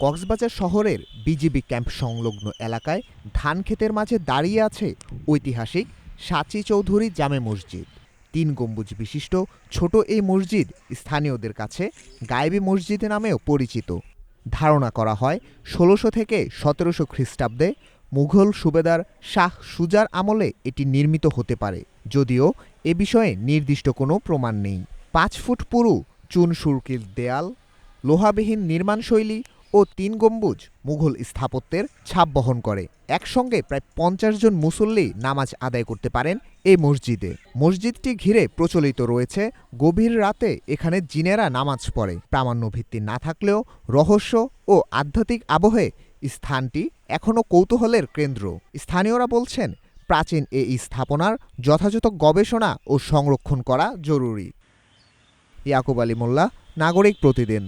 কক্সবাজার শহরের BGB camp সংলগ্ন এলাকায় ধান ক্ষেতের মাঝে দাঁড়িয়ে আছে ঐতিহাসিক সাচী চৌধুরী জামে মসজিদ। ৩ গম্বুজ বিশিষ্ট ছোট এই মসজিদ স্থানীয়দের কাছে গায়েবী মসজিদ নামেও পরিচিত। ধারণা করা হয় ১৬০০ থেকে ১৭০০ খ্রিস্টাব্দে মুঘল সুবেদার শাহ সুজার আমলে এটি নির্মিত হতে পারে, যদিও এ বিষয়ে নির্দিষ্ট কোনো প্রমাণ নেই। ৫ ফুট পুরু চুন সুরকির দেয়াল, লোহাবিহীন নির্মাণশৈলী ও ৩ গম্বুজ মুঘল স্থাপত্যের ছাপ বহন করে। একসঙ্গে প্রায় ৫০ জন মুসল্লি নামাজ আদায় করতে পারেন এই মসজিদে। মসজিদটি ঘিরে প্রচলিত রয়েছে গভীর রাতে এখানে জিনেরা নামাজ পড়ে। প্রামাণ্য ভিত্তি না থাকলেও রহস্য ও আধ্যাত্মিক আবহে স্থানটি এখনও কৌতূহলের কেন্দ্র। স্থানীয়রা বলছেন, প্রাচীন এই স্থাপনার যথাযথ গবেষণা ও সংরক্ষণ করা জরুরি। ইয়াকুব আলী মোল্লা, নাগরিক প্রতিদিন।